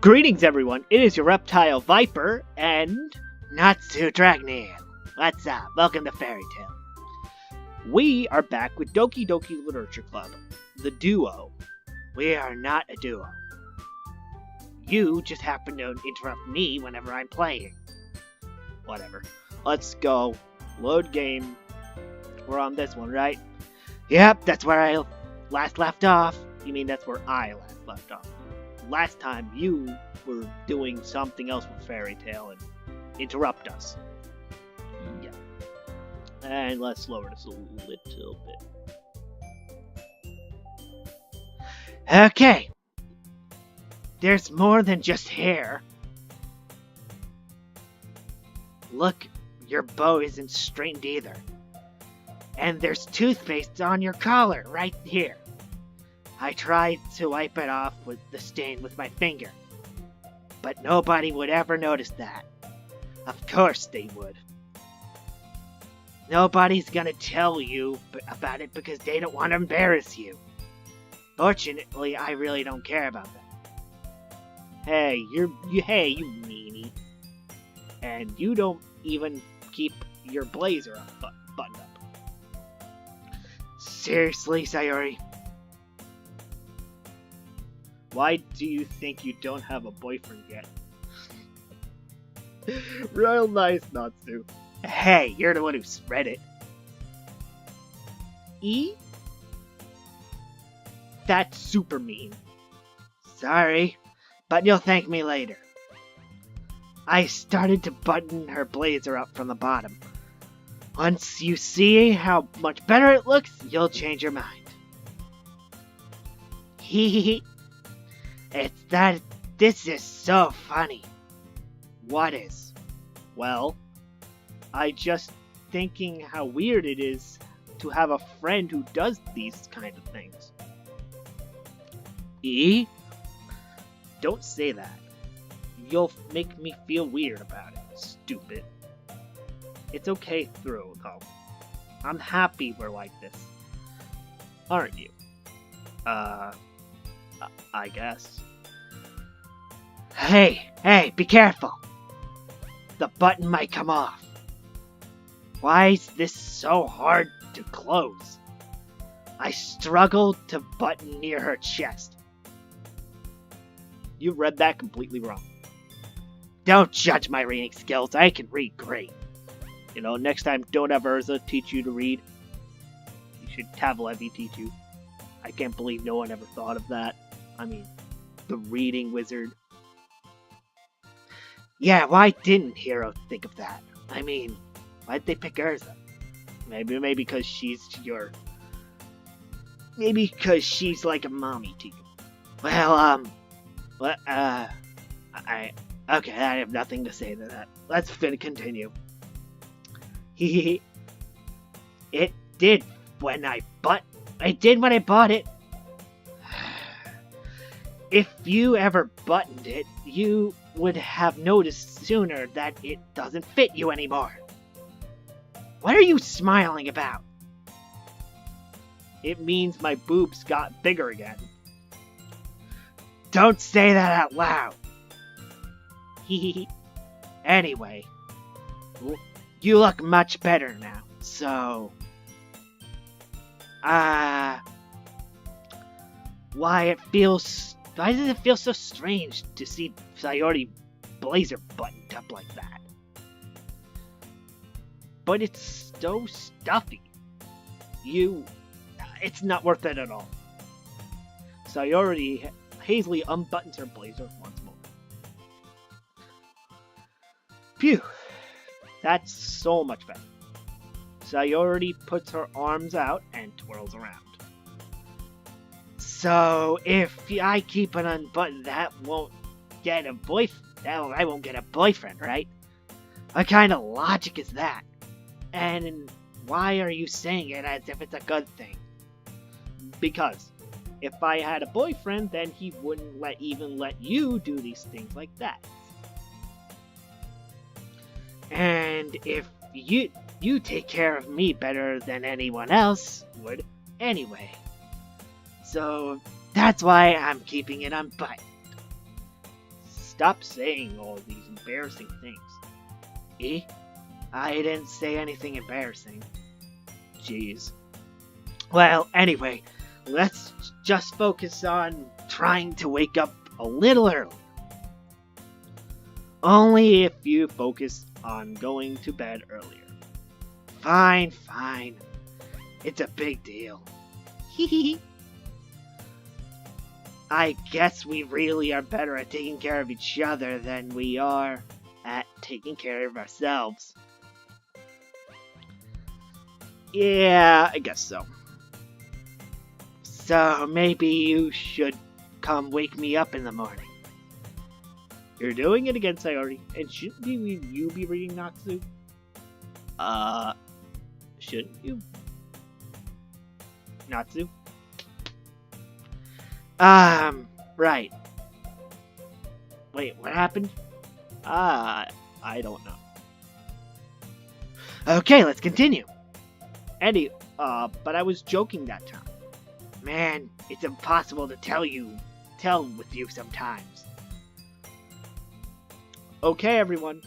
Greetings, everyone. It is your reptile Viper and Natsu Dragneel. What's up? Welcome to Fairy Tale. We are back with Doki Doki Literature Club, the duo. We are not a duo. You just happen to interrupt me whenever I'm playing. Whatever. Let's go. Load game. We're on this one, right? Yep, that's where I last left off. You mean that's where I last left off. Last time you were doing something else with Fairy Tale and interrupt us. Yeah. And let's lower this a little bit. Okay. There's more than just hair. Look, your bow isn't straightened either. And there's toothpaste on your collar right here. I tried to wipe it off with the stain with my finger. But nobody would ever notice that. Of course they would. Nobody's gonna tell you about it because they don't want to embarrass you. Fortunately, I really don't care about that. Hey, you meanie. And you don't even keep your blazer up, buttoned up. Seriously, Sayori? Why do you think you don't have a boyfriend yet? Real nice, Natsu. Hey, you're the one who spread it. E? That's super mean. Sorry, but you'll thank me later. I started to button her blazer up from the bottom. Once you see how much better it looks, you'll change your mind. Hee. It's that this is so funny. What is? Well, I just thinking how weird it is to have a friend who does these kind of things. E? Don't say that. You'll make me feel weird about it, stupid. It's okay through, though. I'm happy we're like this. Aren't you? I guess. Hey, be careful! The button might come off. Why is this so hard to close? I struggled to button near her chest. You read that completely wrong. Don't judge my reading skills, I can read great. You know, next time don't have Urza teach you to read. You should have Levy teach you. I can't believe no one ever thought of that. I mean, the reading wizard. Yeah, why didn't Hero think of that? I mean, why'd they pick Urza? Maybe because she's your... Maybe because she's like a mommy to you. Well, okay, I have nothing to say to that. Let's continue. It did when I bought it. If you ever buttoned it, you would have noticed sooner that it doesn't fit you anymore. What are you smiling about? It means my boobs got bigger again. Don't say that out loud. Anyway, you look much better now, so... Why does it feel so strange to see Sayori blazer buttoned up like that? But it's so stuffy. It's not worth it at all. Sayori hazily unbuttons her blazer once more. Phew, that's so much better. Sayori puts her arms out and twirls around. So, if I keep it unbuttoned, I won't get a boyfriend, right? What kind of logic is that? And why are you saying it as if it's a good thing? Because if I had a boyfriend, then he wouldn't even let you do these things like that. And if you take care of me better than anyone else would anyway. So that's why I'm keeping it unbuttoned. stop saying all these embarrassing things. Eh? I didn't say anything embarrassing. Jeez. Well, anyway, let's just focus on trying to wake up a little early. Only if you focus on going to bed earlier. Fine. It's a big deal. Hehe. I guess we really are better at taking care of each other than we are at taking care of ourselves. Yeah, I guess so. So maybe you should come wake me up in the morning. You're doing it again, Sayori. And shouldn't you be reading Natsu? Shouldn't you? Natsu? Right. Wait, what happened? I don't know. Okay, let's continue. But I was joking that time. Man, it's impossible to tell with you sometimes. Okay, everyone.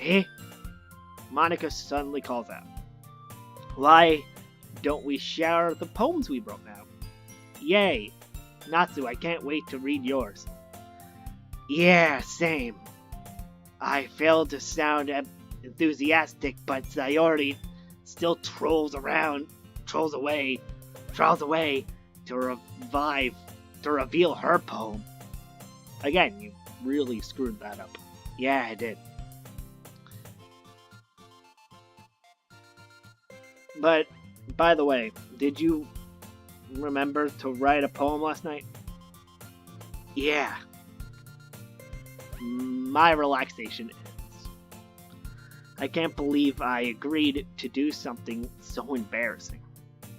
Eh? Monika suddenly calls out. Why don't we share the poems we wrote now? Yay! Natsu, I can't wait to read yours. Yeah, same. I failed to sound enthusiastic, but Sayori still trolls away to reveal her poem. Again, you really screwed that up. Yeah, I did. But, by the way, did you remember to write a poem last night? Yeah. My relaxation ends. I can't believe I agreed to do something so embarrassing.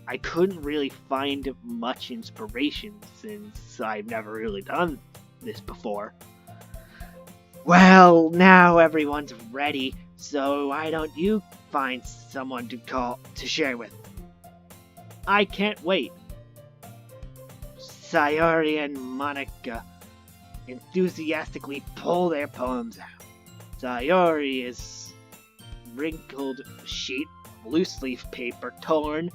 I couldn't really find much inspiration since I've never really done this before. Well, now everyone's ready, so why don't you find someone to share with? I can't wait. Sayori and Monika enthusiastically pull their poems out. Sayori is wrinkled sheet of loose leaf paper torn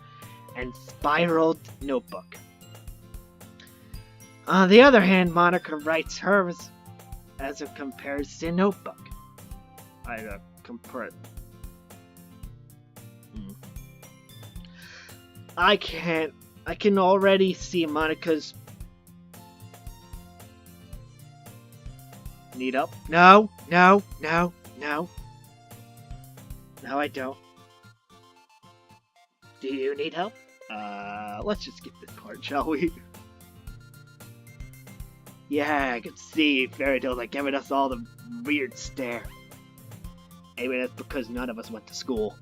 and spiraled notebook. On the other hand, Monika writes hers as a comparison notebook. I can already see Monika's. Need help? No, I don't. Do you need help? Let's just skip this part, shall we? Yeah, I can see Fairy Tale's like giving us all the weird stare. Maybe that's because none of us went to school.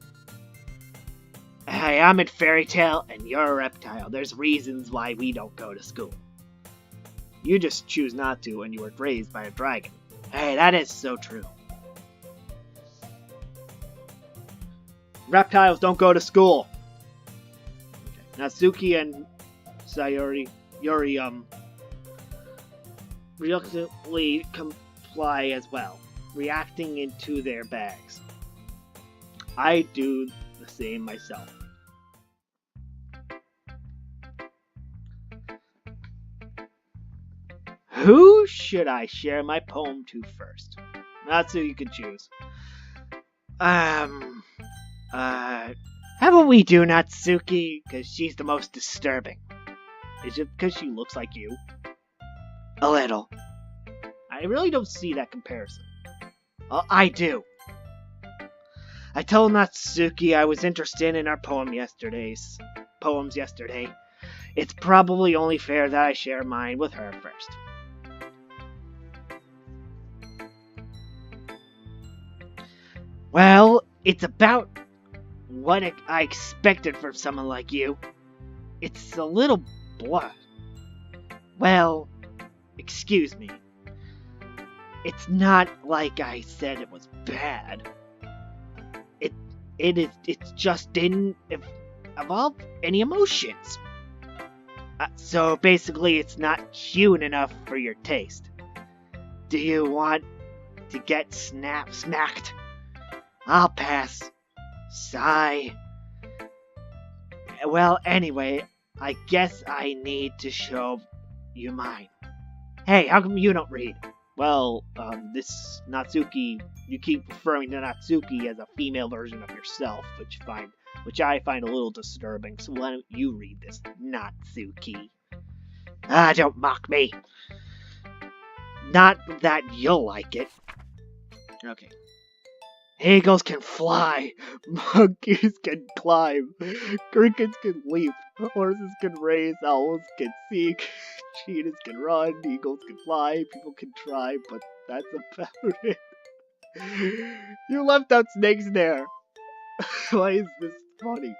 Hey, I'm in Fairy Tale and you're a reptile. There's reasons why we don't go to school. You just choose not to when you were raised by a dragon. Hey, that is so true. Reptiles don't go to school. Okay. Natsuki and Sayori, reluctantly comply as well, reacting into their bags. I do the same myself. Who should I share my poem to first? Natsu, you can choose. How about we do Natsuki, because she's the most disturbing. Is it because she looks like you? A little. I really don't see that comparison. I do. I told Natsuki I was interested in our poems yesterday. It's probably only fair that I share mine with her first. Well, it's about what I expected from someone like you. It's a little blunt. Well, excuse me. It's not like I said it was bad. It just didn't evolve any emotions. So basically it's not cute enough for your taste. Do you want to get smacked? I'll pass. Sigh. Well, anyway, I guess I need to show you mine. Hey, how come you don't read? Well, this Natsuki, you keep referring to Natsuki as a female version of yourself, which I find a little disturbing, so why don't you read this, Natsuki? Don't mock me. Not that you'll like it. Okay. Eagles can fly, monkeys can climb, crickets can leap, horses can race, owls can seek, cheetahs can run, eagles can fly, people can try, but that's about it. You left out snakes there. Why is this funny?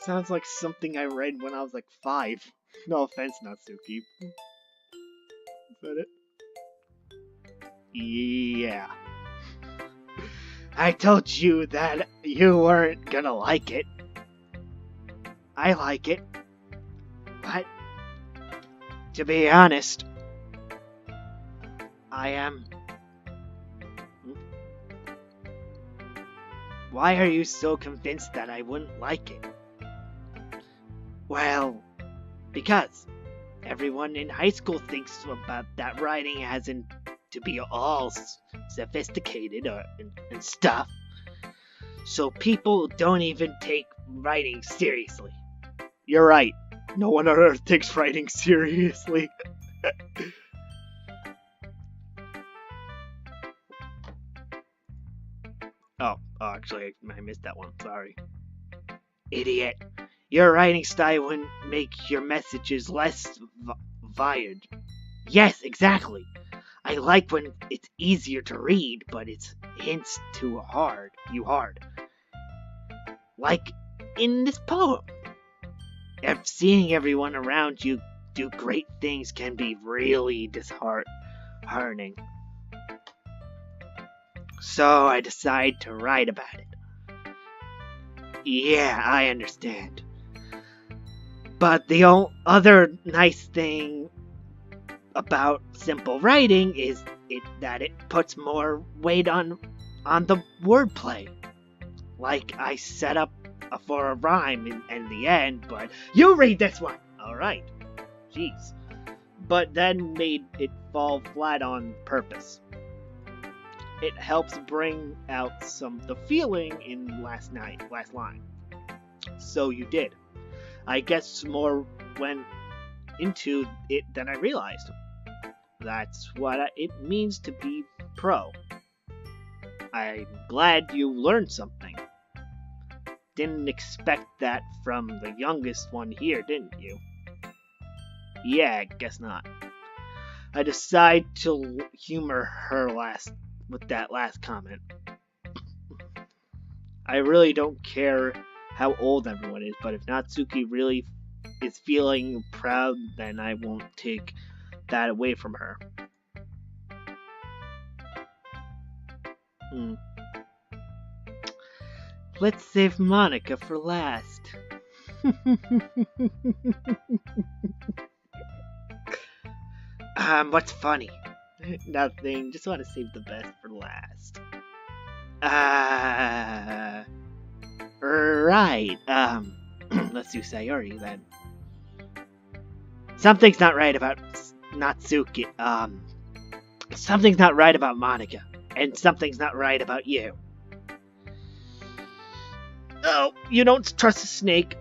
Sounds like something I read when I was like 5. No offense, Natsuki. Is that it? Yeah. I told you that you weren't gonna like it. I like it. But, to be honest, I am... Why are you so convinced that I wouldn't like it? Well, because everyone in high school thinks about that writing hasn't to be all sophisticated and stuff. So people don't even take writing seriously. You're right. No one on earth takes writing seriously. Oh, actually, I missed that one. Sorry. Idiot. Your writing style wouldn't make your messages less varied. Yes, exactly. I like when it's easier to read, but it's hints too hard. Like in this poem. Seeing everyone around you do great things can be really disheartening. So I decide to write about it. Yeah, I understand. But the other nice thing about simple writing is that it puts more weight on the wordplay. Like I set up for a rhyme in the end, but you read this one! Alright. Jeez. But then made it fall flat on purpose. It helps bring out the feeling in last line. So you did. I guess more went into it than I realized. That's what it means to be pro. I'm glad you learned something. Didn't expect that from the youngest one here, didn't you? Yeah, I guess not. I decide to humor her with that last comment. I really don't care how old everyone is, but if Natsuki really is feeling proud, then I won't take that away from her. Let's save Monika for last. What's funny? Nothing, just want to save the best for last. Right, let's do Sayori then. Something's not right about Natsuki, something's not right about Monika, and something's not right about you. Oh, you don't trust a snake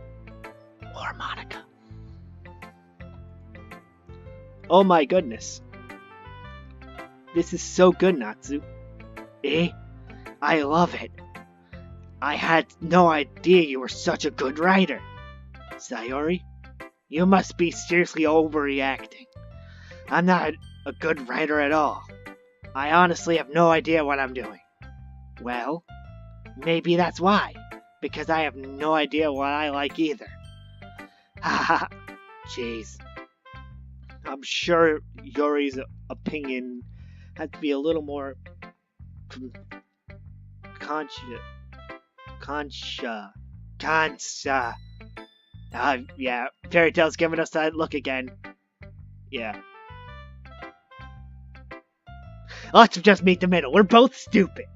or Monika. Oh my goodness. This is so good, Natsu. Eh? I love it. I had no idea you were such a good writer. Sayori, you must be seriously overreacting. I'm not a good writer at all. I honestly have no idea what I'm doing. Well, maybe that's why. Because I have no idea what I like either. Haha. Jeez. I'm sure Yori's opinion had to be a little more yeah, Fairy Tail's giving us that look again. Yeah. Let's just meet the middle. We're both stupid.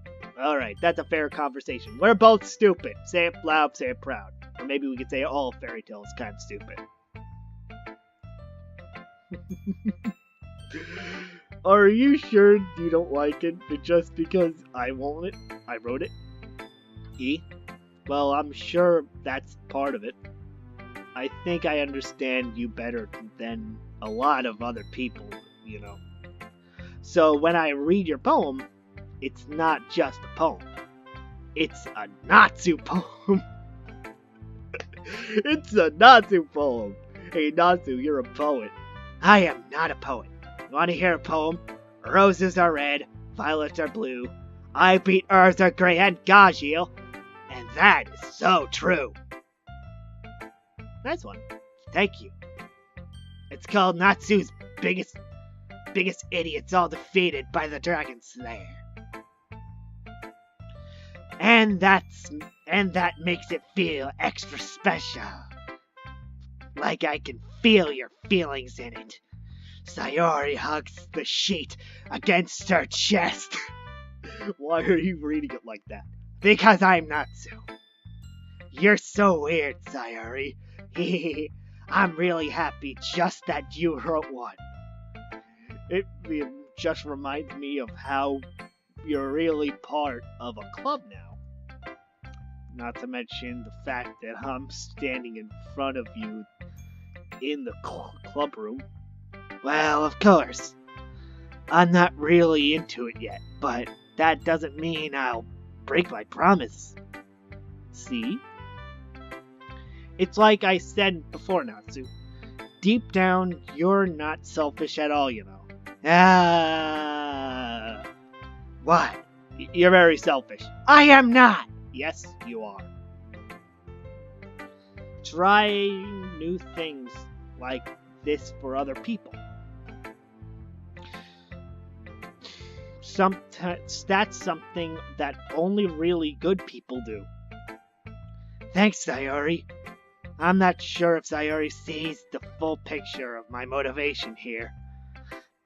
Alright, that's a fair conversation. We're both stupid. Say it loud, say it proud. Or maybe we could say all fairy tales kind of stupid. Are you sure you don't like it just because I wrote it? E? Well, I'm sure that's part of it. I think I understand you better than a lot of other people, you know. So when I read your poem, it's not just a poem. It's a Natsu poem. It's a Natsu poem. Hey Natsu, you're a poet. I am not a poet. You want to hear a poem? Roses are red, violets are blue. I beat earth are grey and Gajil. And that is so true. Nice one. Thank you. It's called Natsu's biggest idiots all defeated by the Dragon Slayer. And that makes it feel extra special. Like I can feel your feelings in it. Sayori hugs the sheet against her chest. Why are you reading it like that? Because I'm Natsu. You're so weird, Sayori. I'm really happy just that you wrote one. It just reminds me of how you're really part of a club now. Not to mention the fact that I'm standing in front of you in the club room. Well, of course. I'm not really into it yet, but that doesn't mean I'll break my promise. See? It's like I said before, Natsu. Deep down, you're not selfish at all, you know. What? You're very selfish. I am not! Yes, you are. Try new things like this for other people. That's something that only really good people do. Thanks, Sayori. I'm not sure if Sayori sees the full picture of my motivation here.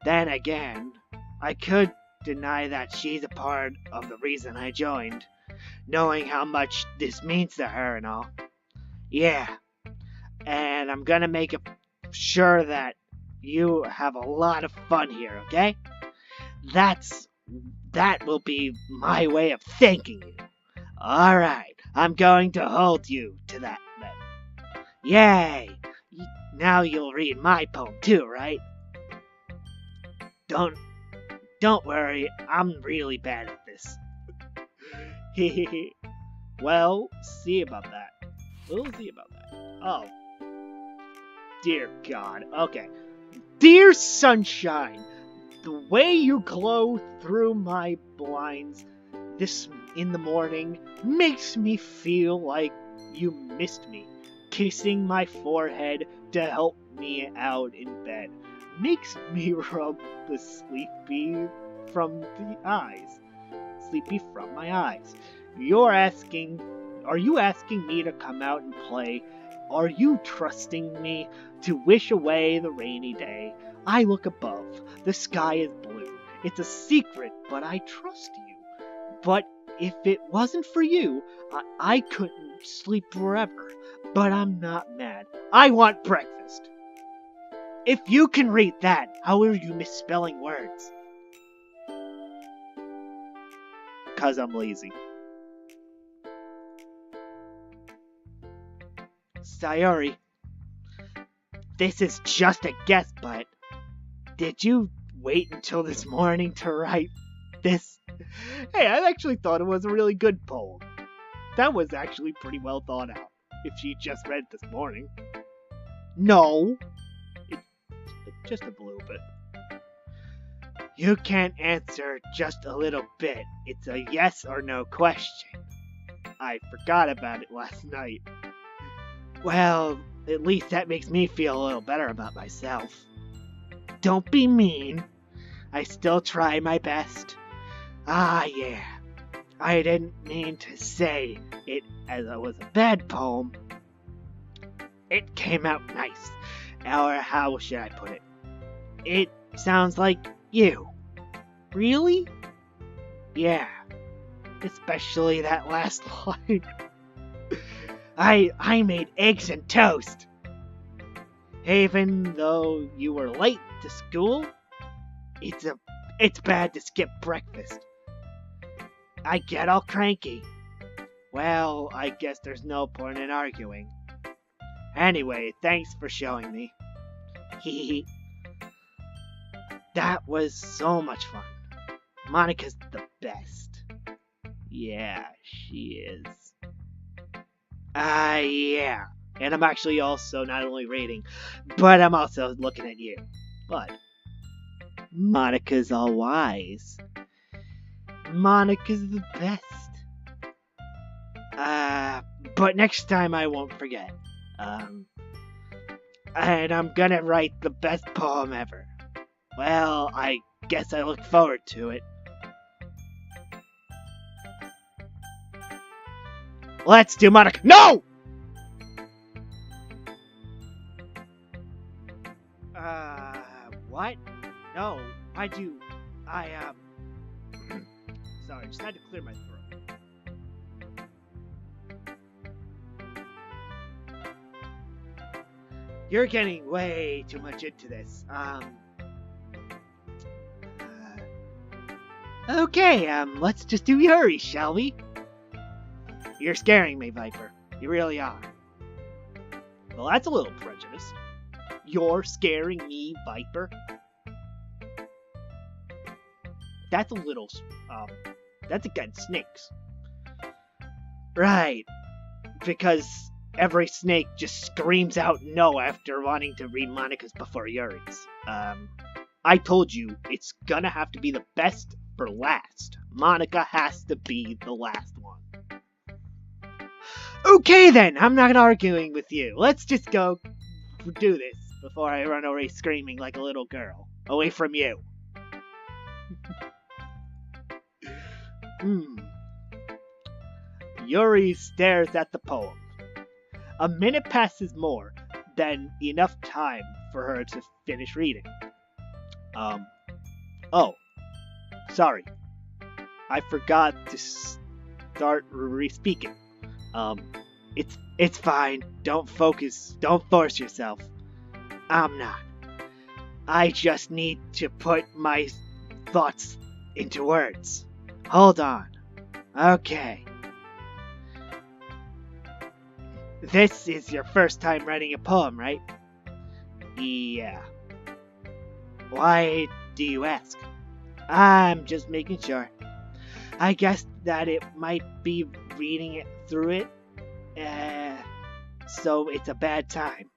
Then again, I could deny that she's a part of the reason I joined, knowing how much this means to her and all. Yeah, and I'm gonna make sure that you have a lot of fun here, okay? That will be my way of thanking you. Alright, I'm going to hold you to that then. Yay! Now you'll read my poem too, right? Don't worry, I'm really bad at this. Well, see about that. We'll see about that. Oh. Dear God. Okay. Dear sunshine, the way you glow through my blinds this in the morning makes me feel like you missed me. Kissing my forehead to help me out in bed makes me rub the sleepy from my eyes. Are you asking me to come out and play? Are you trusting me to wish away the rainy day? I look above. The sky is blue. It's a secret, but I trust you. But if it wasn't for you, I couldn't sleep forever. But I'm not mad. I want breakfast. If you can read that, how are you misspelling words? 'Cause I'm lazy. Sayori, this is just a guess, but did you wait until this morning to write this? Hey, I actually thought it was a really good poem. That was actually pretty well thought out, if she just read it this morning. No, it's just a little bit. You can't answer just a little bit. It's a yes or no question. I forgot about it last night. Well, at least that makes me feel a little better about myself. Don't be mean. I still try my best. Yeah. I didn't mean to say it as it was a bad poem. It came out nice. Or how should I put it? It sounds like you. Really? Yeah. Especially that last line. I made eggs and toast. Even though you were late to school, it's bad to skip breakfast. I get all cranky. Well, I guess there's no point in arguing. Anyway, thanks for showing me. Hehe. That was so much fun. Monika's the best. Yeah, she is. Yeah. And I'm actually also not only rating, but I'm also looking at you. But Monika's all wise. Monika's the best. But next time I won't forget. And I'm gonna write the best poem ever. Well, I guess I look forward to it. Let's do Monika. No! What? No, I do. Sorry, just had to clear my throat. You're getting way too much into this. Okay, let's just do Yuri, shall we? You're scaring me, Viper. You really are. Well, that's a little prejudiced. You're scaring me, Viper? That's a little, that's against snakes. Right. Because every snake just screams out no after wanting to read Monika's before Yuri's. I told you, it's gonna have to be the best for last. Monika has to be the last one. Okay then, I'm not arguing with you. Let's just go do this before I run away screaming like a little girl. Away from you. Yuri stares at the poem. A minute passes more than enough time for her to finish reading. Oh. Sorry. I forgot to start re-speaking. It's fine. Don't force yourself. I'm not. I just need to put my thoughts into words. Hold on. Okay. This is your first time writing a poem, right? Yeah. Why do you ask? I'm just making sure. I guess that it might be reading it through it, so it's a bad time.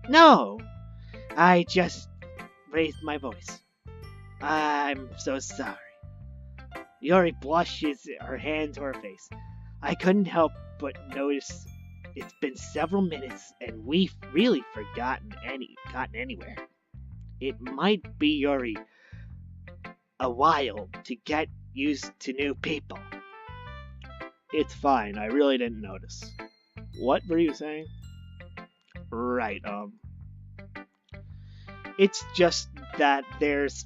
No, I just raised my voice. I'm so sorry. Yuri blushes her hand to her face. I couldn't help but notice it's been several minutes and we've really gotten anywhere. It might be Yuri a while to get used to new people. It's fine, I really didn't notice. What were you saying? Right, it's just that there's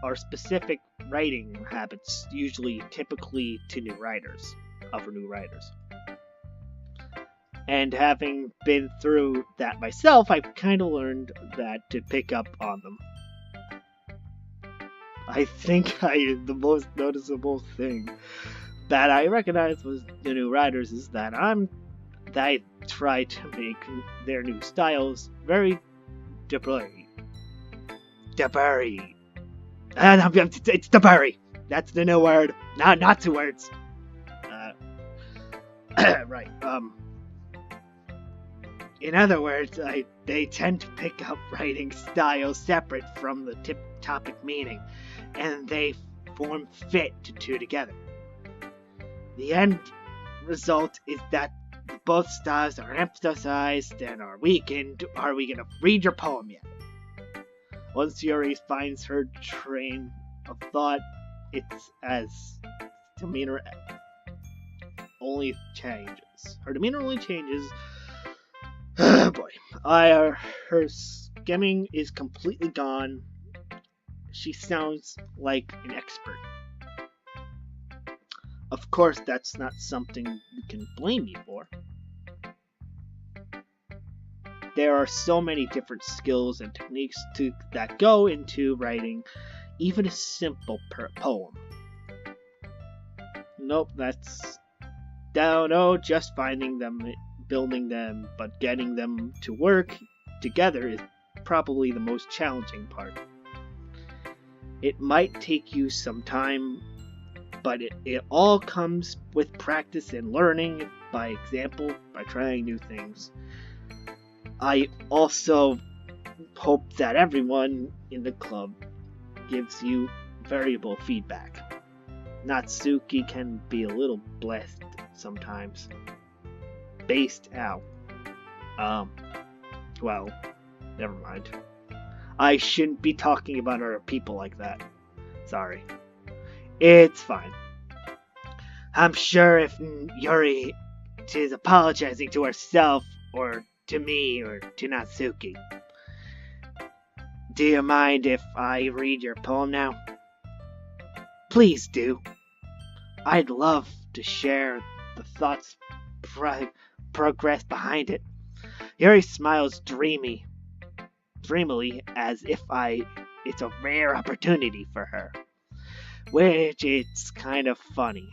our specific writing habits, typically to new writers. And having been through that myself, I've kind of learned that to pick up on them. I think the most noticeable thing that I recognized was the new writers is that I try to make their new styles very Deburi. It's Deburi. That's the new word. Not two words. Right. In other words, they tend to pick up writing styles separate from the topic meaning, and they form fit to two together. The end result is that both styles are emphasized and are weakened. Are we gonna read your poem yet? Once Yuri finds her train of thought, it's as demeanor only changes. Her demeanor only changes. Boy, her skimming is completely gone. She sounds like an expert. Of course, that's not something you can blame me for. There are so many different skills and techniques that go into writing even a simple poem. Nope, no, just finding them, building them, but getting them to work together is probably the most challenging part. It might take you some time, but it all comes with practice and learning by example, by trying new things. I also hope that everyone in the club gives you variable feedback. Natsuki can be a little blessed sometimes. Based out. Well, never mind. I shouldn't be talking about other people like that. Sorry. It's fine. I'm sure if Yuri is apologizing to herself, or to me, or to Natsuki. Do you mind if I read your poem now? Please do. I'd love to share the thoughts progress behind it. Yuri smiles dreamily, as if it's a rare opportunity for her, which it's kind of funny.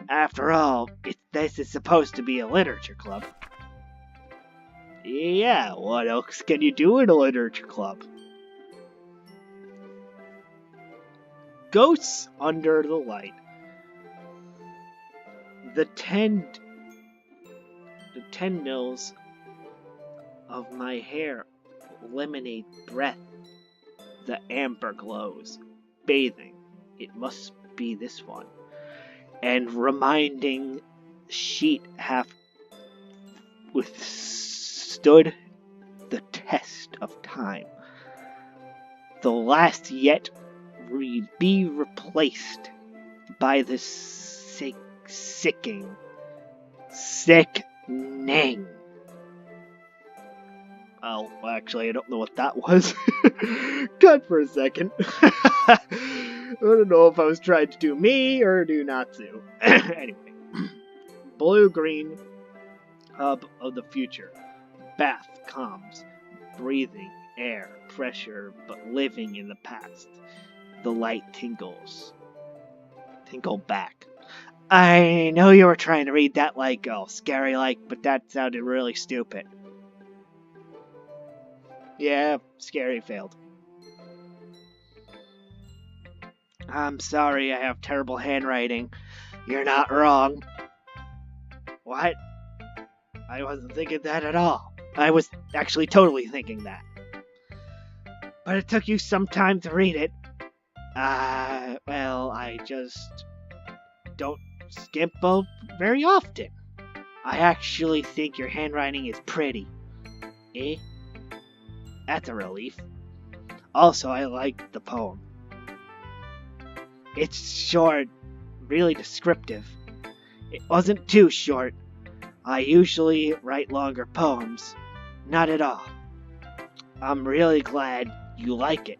After all, this is supposed to be a literature club. Yeah, what else can you do in a literature club? Ghosts under the light. The 10 mils of my hair lemonade breath. The amber glows, bathing. It must be this one. And reminding sheet half withstood the test of time. The last yet be replaced by the sickening. Oh, actually, I don't know what that was. Cut for a second. I don't know if I was trying to do me or do Natsu. Anyway. Blue-green hub of the future. Bath calms. Breathing air, pressure, but living in the past. The light tingles. Tingle back. I know you were trying to read that like, scary like, but that sounded really stupid. Yeah, scary failed. I'm sorry, I have terrible handwriting. You're not wrong. What? I wasn't thinking that at all. I was actually totally thinking that. But it took you some time to read it. Well, I just don't skimp very often. I actually think your handwriting is pretty. Eh? That's a relief. Also, I like the poem. It's short, really descriptive. It wasn't too short. I usually write longer poems. Not at all. I'm really glad you like it.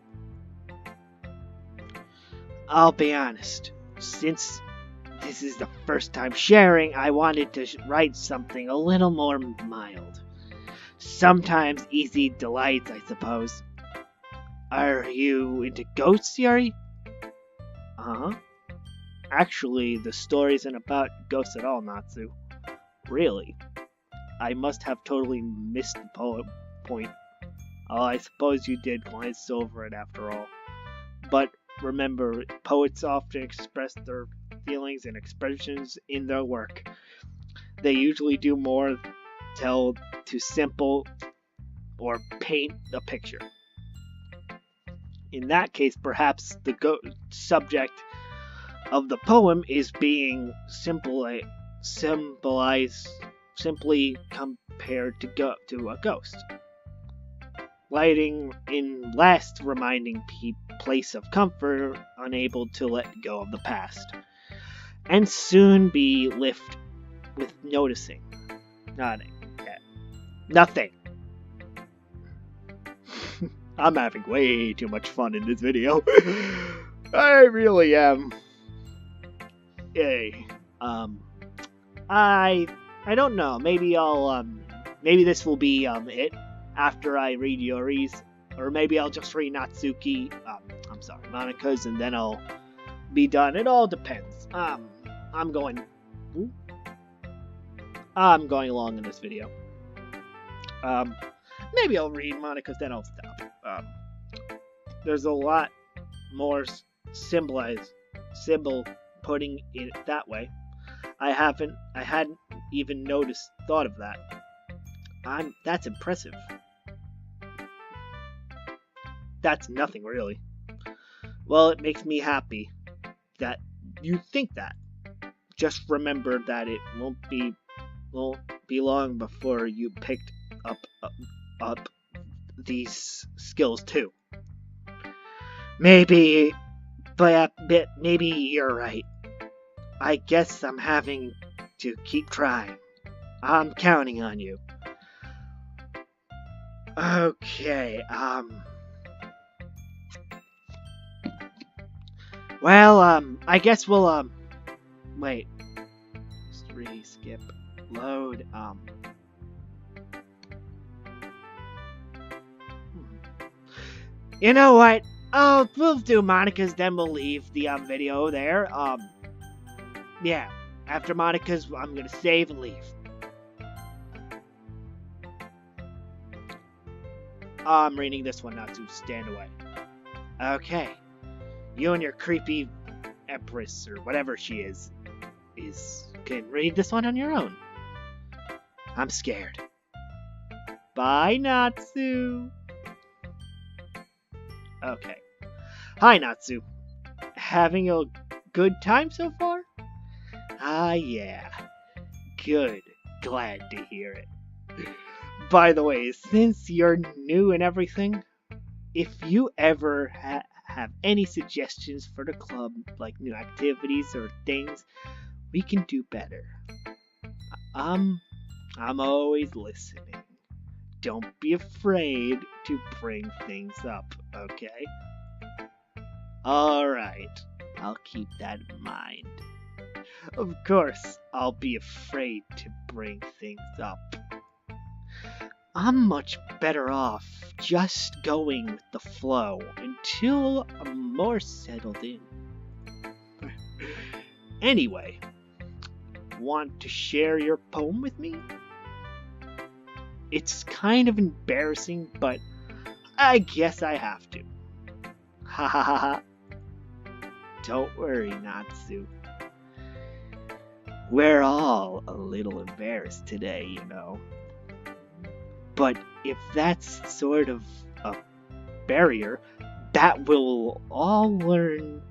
I'll be honest. Since this is the first time sharing, I wanted to write something a little more mild. Sometimes easy delights, I suppose. Are you into ghosts, Yuri? Uh-huh. Actually, the story isn't about ghosts at all, Natsu. Really? I must have totally missed the point. I suppose you did glance over it after all. But remember, poets often express their feelings and expressions in their work. They usually do more tell to simple or paint a picture. In that case, perhaps the subject of the poem is being simply compared to a ghost. Lighting in last reminding place of comfort, unable to let go of the past, and soon be lift with noticing, nodding, nothing. I'm having way too much fun in this video. I really am. Hey, I don't know. Maybe maybe this will be it after I read Yuri's, or maybe I'll just read Monika's, and then I'll be done. It all depends. I'm going along in this video. Maybe I'll read Monika's, then I'll stop. There's a lot more symbol putting it that way. I hadn't even thought of that. That's impressive. That's nothing really. Well, it makes me happy that you think that. Just remember that it won't be long before you picked up these skills too. Maybe you're right. I guess I'm having to keep trying. I'm counting on you. Okay, well, I guess we'll, wait. Skip, load, You know what? We'll do Monika's, then we'll leave the, video there. Yeah. After Monika's, I'm gonna save and leave. I'm reading this one, Natsu. Stand away. Okay. You and your creepy empress, or whatever she is can read this one on your own. I'm scared. Bye, Natsu. Okay. Hi, Natsu. Having a good time so far? Ah, yeah. Good. Glad to hear it. By the way, since you're new and everything, if you ever have any suggestions for the club, like new activities or things, we can do better. I'm always listening. Don't be afraid to bring things up, okay? Alright, I'll keep that in mind. Of course, I'll be afraid to bring things up. I'm much better off just going with the flow until I'm more settled in. Anyway, want to share your poem with me? It's kind of embarrassing, but I guess I have to. Ha ha ha ha. Don't worry, Natsu. We're all a little embarrassed today, you know. But if that's sort of a barrier, that we'll all learn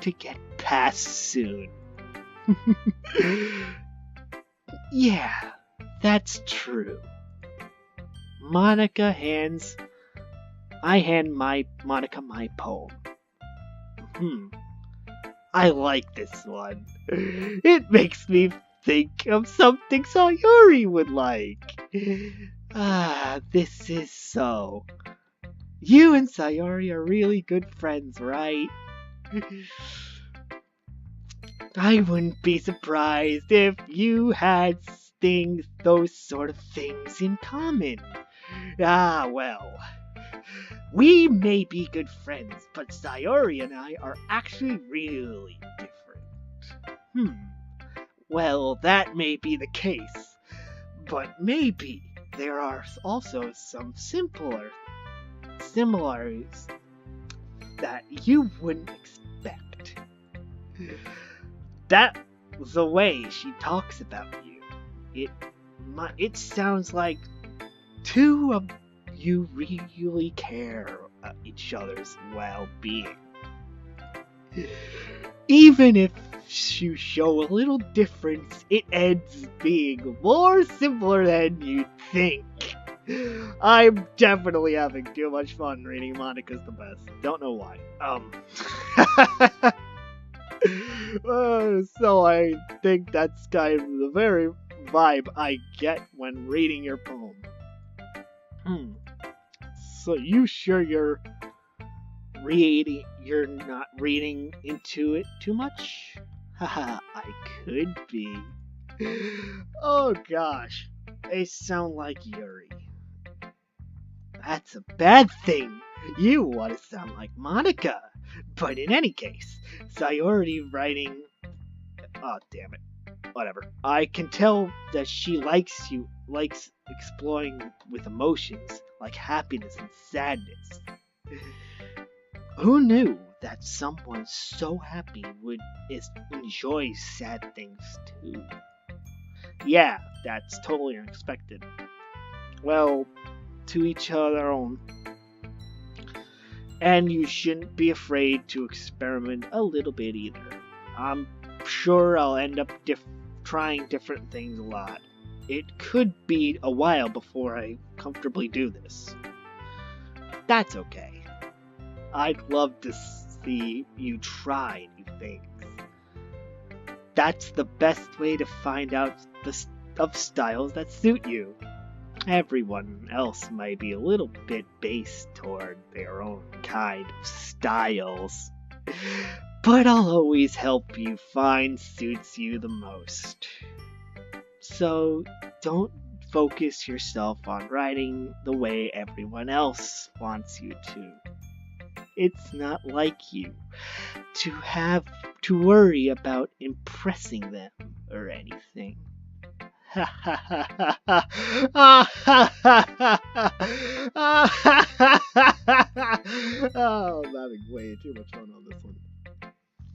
to get past soon. Yeah, that's true. I hand Monika my poem. I like this one. It makes me think of something Sayori would like. This is so. You and Sayori are really good friends, right? I wouldn't be surprised if you had those sort of things in common. Well. We may be good friends, but Sayori and I are actually really different. Well, that may be the case, but maybe there are also some similarities that you wouldn't expect. That the way she talks about you, it sounds like two of you really care about each other's well-being. Even if you show a little difference, it ends being more similar than you think. I'm definitely having too much fun reading Monika's the best. Don't know why. So I think that's kind of the very vibe I get when reading your poem. So you sure you're not reading into it too much? Haha, I could be. Oh gosh, they sound like Yuri. That's a bad thing. You want to sound like Monika. But in any case, Sayori writing... Oh, damn it. Whatever. I can tell that she likes exploring with emotions like happiness and sadness. Who knew that someone so happy would enjoy sad things too? Yeah, that's totally unexpected. Well, to each their own. And you shouldn't be afraid to experiment a little bit either. I'm sure I'll end up trying different things a lot. It could be a while before I comfortably do this. That's okay. I'd love to see you try new things. That's the best way to find out of styles that suit you. Everyone else might be a little bit based toward their own kind of styles, but I'll always help you find suits you the most. So don't focus yourself on writing the way everyone else wants you to. It's not like you to have to worry about impressing them or anything. Oh, I'm having way too much fun on this one.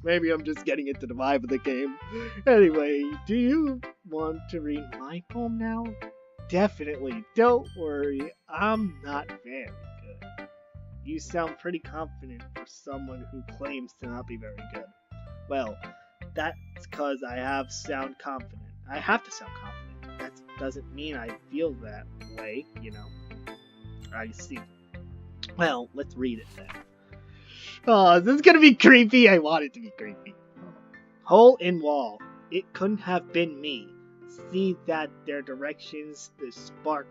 Maybe I'm just getting into the vibe of the game. Anyway, do you want to read my poem now? Definitely, don't worry, I'm not very good. You sound pretty confident for someone who claims to not be very good. Well, that's because I have to sound confident. That doesn't mean I feel that way, you know. I see. Well, let's read it then. Oh, this is gonna be creepy. I want it to be creepy. Hole in wall. It couldn't have been me. See that their directions, the spark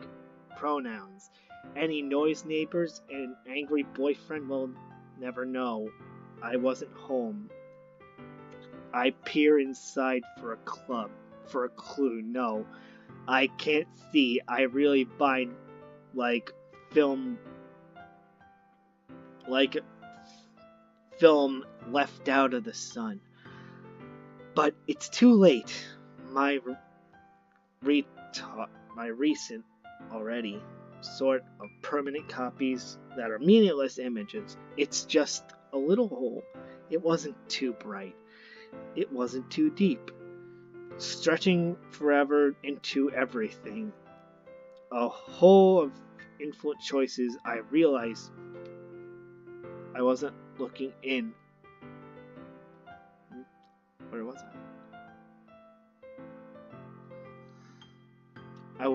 pronouns. Any noise neighbors and angry boyfriend will never know. I wasn't home. I peer inside for a clue. No, I can't see. I really bind like film left out of the sun. But it's too late. My recent already sort of permanent copies that are meaningless images. It's just a little hole. It wasn't too bright. It wasn't too deep. Stretching forever into everything. A hole of infinite choices. I realized I wasn't looking in. Where was I? I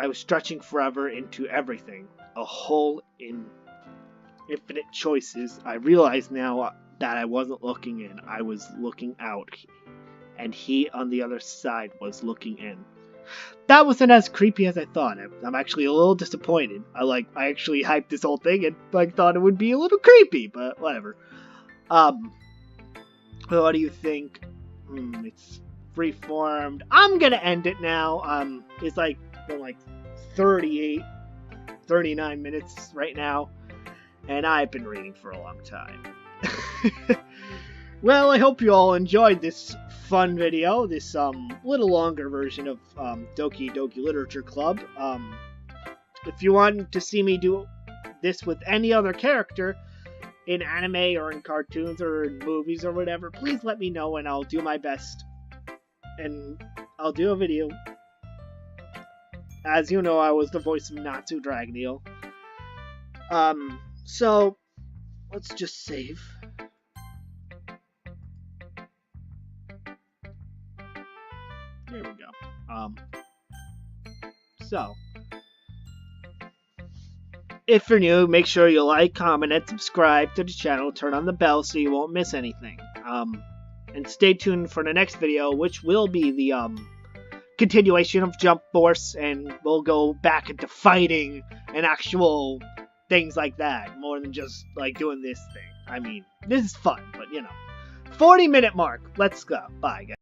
was stretching forever into everything. A hole in infinite choices. I realize now that I wasn't looking in. I was looking out. And he on the other side was looking in. That wasn't as creepy as I thought. I'm actually a little disappointed. I actually hyped this whole thing and thought it would be a little creepy, but whatever. What do you think? It's freeformed. I'm gonna end it now. It's been 39 minutes right now, and I've been reading for a long time. Well, I hope you all enjoyed this fun video, this little longer version of Doki Doki Literature Club. If you want to see me do this with any other character in anime or in cartoons or in movies or whatever, please let me know and I'll do my best. And I'll do a video. As you know, I was the voice of Natsu Dragneel. So let's just save. There we go. So if you're new, make sure you like, comment, and subscribe to the channel. Turn on the bell so you won't miss anything. And stay tuned for the next video, which will be the continuation of Jump Force, and we'll go back into fighting an actual things like that more than just like doing this thing. I mean, this is fun, but 40-minute mark. Let's go. Bye, guys.